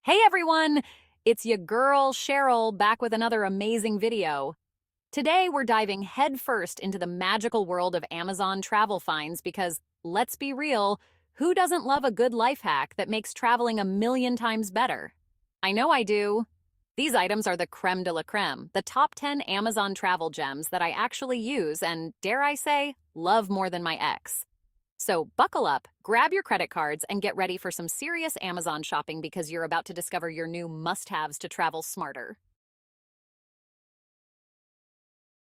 Hey everyone! It's your girl Cheryl back with another amazing video. Today we're diving headfirst into the magical world of Amazon travel finds because, let's be real, who doesn't love a good life hack that makes traveling a million times better? I know I do. These items are the creme de la creme, the top 10 Amazon travel gems that I actually use and, dare I say, love more than my ex. So buckle up, grab your credit cards, and get ready for some serious Amazon shopping because you're about to discover your new must-haves to travel smarter.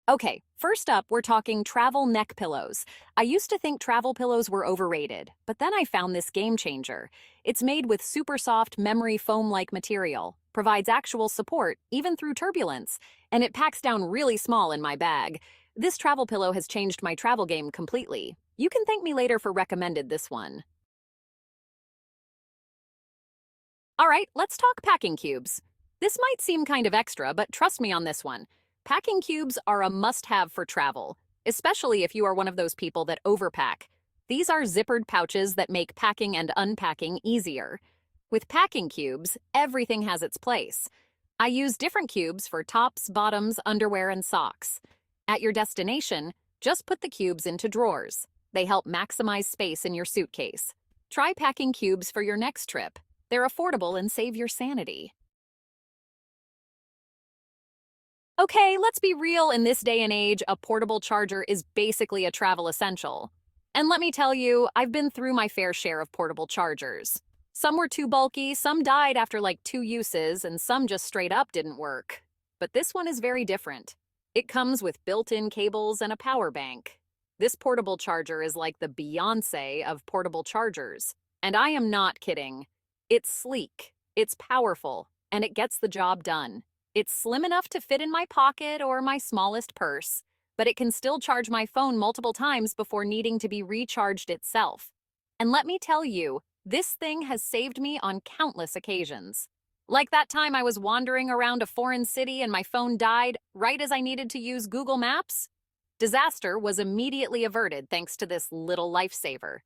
Okay, first up, we're talking travel neck pillows. I used to think travel pillows were overrated, but then I found this game changer. It's made with super soft memory foam-like material, provides actual support, even through turbulence, and it packs down really small in my bag. This travel pillow has changed my travel game completely. You can thank me later for recommended this one. All right, let's talk packing cubes. This might seem kind of extra, but trust me on this one. Packing cubes are a must-have for travel, especially if you are one of those people that overpack. These are zippered pouches that make packing and unpacking easier. With packing cubes, everything has its place. I use different cubes for tops, bottoms, underwear, and socks. At your destination, just put the cubes into drawers. They help maximize space in your suitcase. Try packing cubes for your next trip. They're affordable and save your sanity. Okay, let's be real, in this day and age, a portable charger is basically a travel essential. And let me tell you, I've been through my fair share of portable chargers. Some were too bulky, some died after like 2 uses, and some just straight up didn't work. But this one is very different. It comes with built-in cables and a power bank. This portable charger is like the Beyoncé of portable chargers. And I am not kidding. It's sleek, it's powerful, and it gets the job done. It's slim enough to fit in my pocket or my smallest purse, but it can still charge my phone multiple times before needing to be recharged itself. And let me tell you, this thing has saved me on countless occasions. Like that time I was wandering around a foreign city and my phone died right as I needed to use Google Maps. Disaster was immediately averted thanks to this little lifesaver.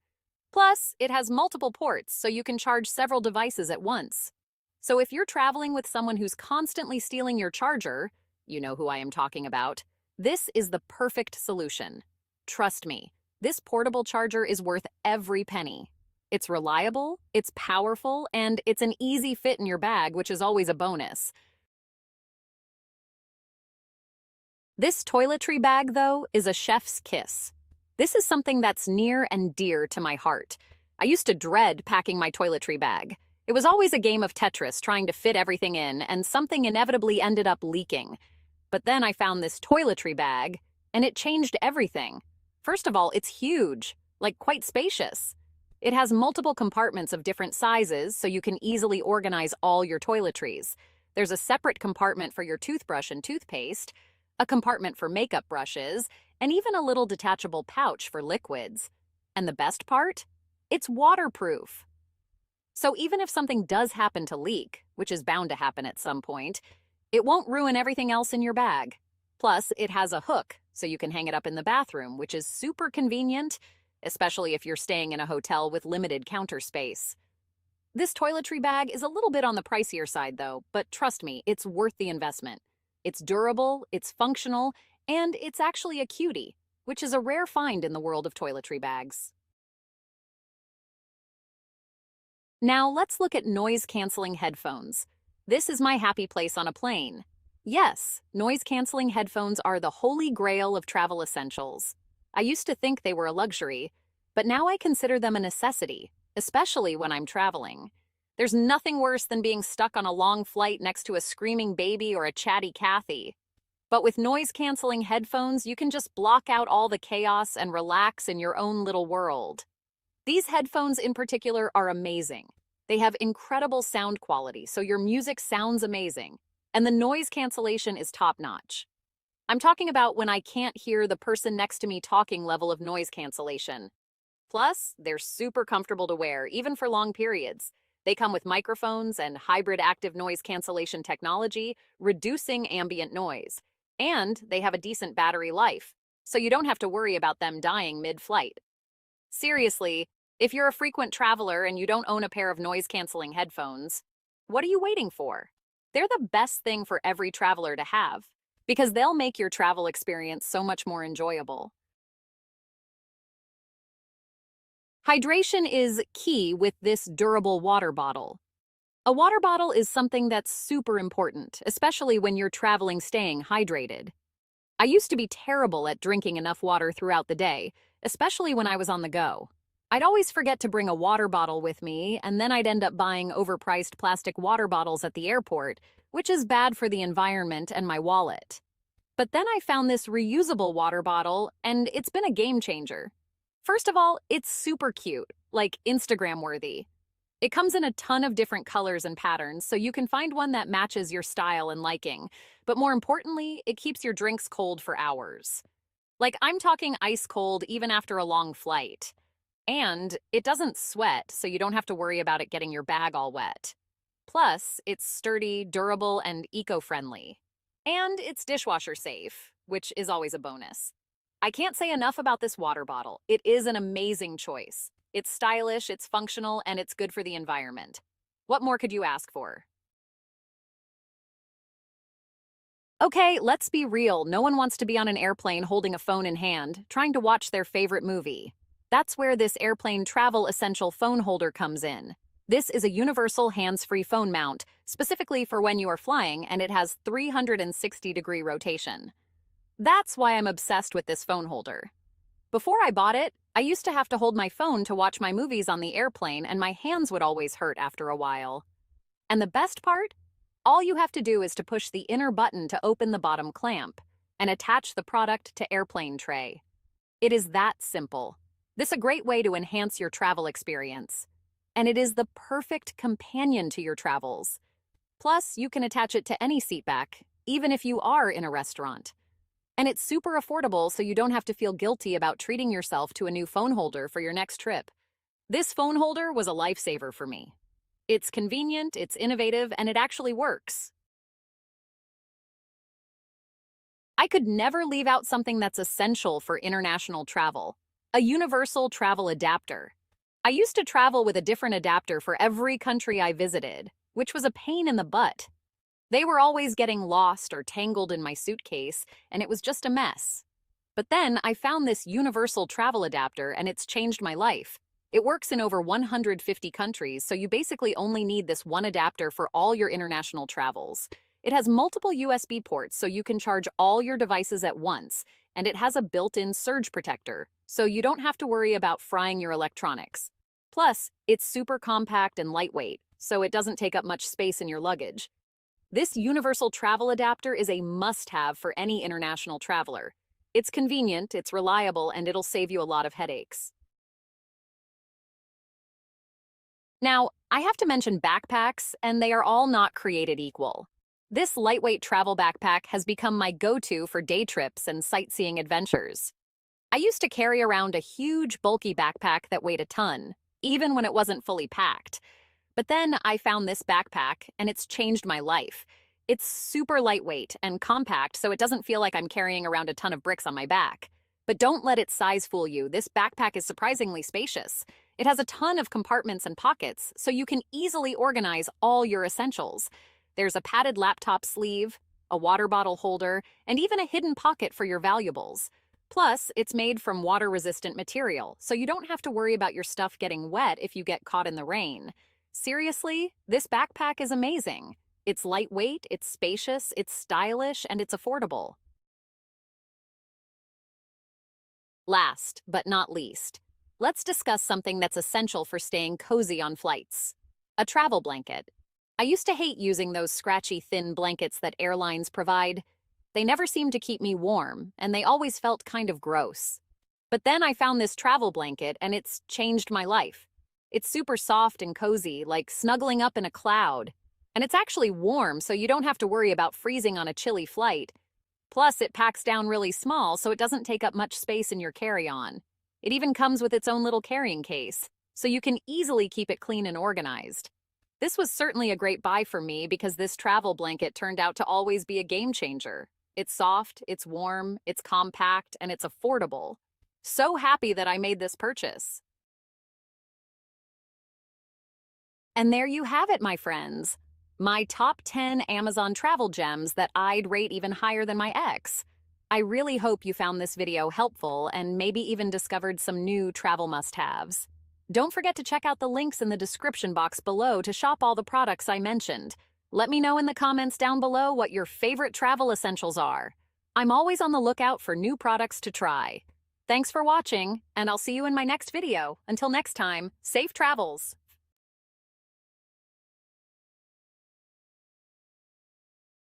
Plus, it has multiple ports, so you can charge several devices at once. So if you're traveling with someone who's constantly stealing your charger, you know who I am talking about, this is the perfect solution. Trust me, this portable charger is worth every penny. It's reliable, it's powerful, and it's an easy fit in your bag, which is always a bonus. This toiletry bag, though, is a chef's kiss. This is something that's near and dear to my heart. I used to dread packing my toiletry bag. It was always a game of Tetris trying to fit everything in, and something inevitably ended up leaking. But then I found this toiletry bag, and it changed everything. First of all, it's huge, like quite spacious. It has multiple compartments of different sizes, so you can easily organize all your toiletries. There's a separate compartment for your toothbrush and toothpaste, a compartment for makeup brushes, and even a little detachable pouch for liquids. And the best part? It's waterproof. So even if something does happen to leak, which is bound to happen at some point, it won't ruin everything else in your bag. Plus, it has a hook, so you can hang it up in the bathroom, which is super convenient, especially if you're staying in a hotel with limited counter space. This toiletry bag is a little bit on the pricier side, though, but trust me, it's worth the investment. It's durable, it's functional, and it's actually a cutie, which is a rare find in the world of toiletry bags. Now let's look at noise-canceling headphones. This is my happy place on a plane. Yes, noise-canceling headphones are the holy grail of travel essentials. I used to think they were a luxury, but now I consider them a necessity, especially when I'm traveling. There's nothing worse than being stuck on a long flight next to a screaming baby or a chatty Cathy. But with noise-canceling headphones, you can just block out all the chaos and relax in your own little world. These headphones in particular are amazing. They have incredible sound quality, so your music sounds amazing, and the noise cancellation is top-notch. I'm talking about when I can't hear the person next to me talking level of noise cancellation. Plus, they're super comfortable to wear, even for long periods. They come with microphones and hybrid active noise cancellation technology, reducing ambient noise. And they have a decent battery life, so you don't have to worry about them dying mid-flight. Seriously, if you're a frequent traveler and you don't own a pair of noise-canceling headphones, What are you waiting for? They're the best thing for every traveler to have because they'll make your travel experience so much more enjoyable. Hydration is key with this durable water bottle. A water bottle is something that's super important, especially when you're traveling staying hydrated. I used to be terrible at drinking enough water throughout the day, especially when I was on the go. I'd always forget to bring a water bottle with me, and then I'd end up buying overpriced plastic water bottles at the airport, which is bad for the environment and my wallet. But then I found this reusable water bottle, and it's been a game changer. First of all, it's super cute, like Instagram worthy. It comes in a ton of different colors and patterns, so you can find one that matches your style and liking. But more importantly, it keeps your drinks cold for hours. Like, I'm talking ice cold even after a long flight. And it doesn't sweat, so you don't have to worry about it getting your bag all wet. Plus, it's sturdy, durable, and eco-friendly. And it's dishwasher safe, which is always a bonus. I can't say enough about this water bottle. It is an amazing choice. It's stylish, it's functional, and it's good for the environment. What more could you ask for? Okay, let's be real. No one wants to be on an airplane holding a phone in hand, trying to watch their favorite movie. That's where this airplane travel essential phone holder comes in. This is a universal hands-free phone mount, specifically for when you are flying, and it has 360-degree rotation. That's why I'm obsessed with this phone holder. Before I bought it, I used to have to hold my phone to watch my movies on the airplane, and my hands would always hurt after a while. And the best part? All you have to do is to push the inner button to open the bottom clamp and attach the product to airplane tray. It is that simple. This is a great way to enhance your travel experience. And it is the perfect companion to your travels. Plus, you can attach it to any seat back, even if you are in a restaurant. And it's super affordable, so you don't have to feel guilty about treating yourself to a new phone holder for your next trip. This phone holder was a lifesaver for me. It's convenient, it's innovative, and it actually works. I could never leave out something that's essential for international travel: a universal travel adapter. I used to travel with a different adapter for every country I visited, which was a pain in the butt. They were always getting lost or tangled in my suitcase, and it was just a mess. But then I found this universal travel adapter, and it's changed my life. It works in over 150 countries, so you basically only need this one adapter for all your international travels. It has multiple USB ports, so you can charge all your devices at once, and it has a built-in surge protector, so you don't have to worry about frying your electronics. Plus, it's super compact and lightweight, so it doesn't take up much space in your luggage. This universal travel adapter is a must-have for any international traveler. It's convenient, it's reliable, and it'll save you a lot of headaches. Now, I have to mention backpacks, and they are all not created equal. This lightweight travel backpack has become my go-to for day trips and sightseeing adventures. I used to carry around a huge, bulky backpack that weighed a ton, even when it wasn't fully packed. But then I found this backpack, and it's changed my life. It's super lightweight and compact, so it doesn't feel like I'm carrying around a ton of bricks on my back. But don't let its size fool you. This backpack is surprisingly spacious. It has a ton of compartments and pockets, so you can easily organize all your essentials. There's a padded laptop sleeve, a water bottle holder, and even a hidden pocket for your valuables. Plus, it's made from water-resistant material, so you don't have to worry about your stuff getting wet if you get caught in the rain. Seriously, this backpack is amazing. It's lightweight, it's spacious, it's stylish, and it's affordable. Last, but not least, let's discuss something that's essential for staying cozy on flights: a travel blanket. I used to hate using those scratchy, thin blankets that airlines provide. They never seemed to keep me warm, and they always felt kind of gross. But then I found this travel blanket, and it's changed my life. It's super soft and cozy, like snuggling up in a cloud. And it's actually warm, so you don't have to worry about freezing on a chilly flight. Plus, it packs down really small, so it doesn't take up much space in your carry-on. It even comes with its own little carrying case, so you can easily keep it clean and organized. This was certainly a great buy for me because this travel blanket turned out to always be a game changer. It's soft, it's warm, it's compact, and it's affordable. So happy that I made this purchase. And there you have it, my friends. my top 10 Amazon travel gems that I'd rate even higher than my ex. I really hope you found this video helpful and maybe even discovered some new travel must-haves. Don't forget to check out the links in the description box below to shop all the products I mentioned. Let me know in the comments down below what your favorite travel essentials are. I'm always on the lookout for new products to try. Thanks for watching, and I'll see you in my next video. Until next time, safe travels!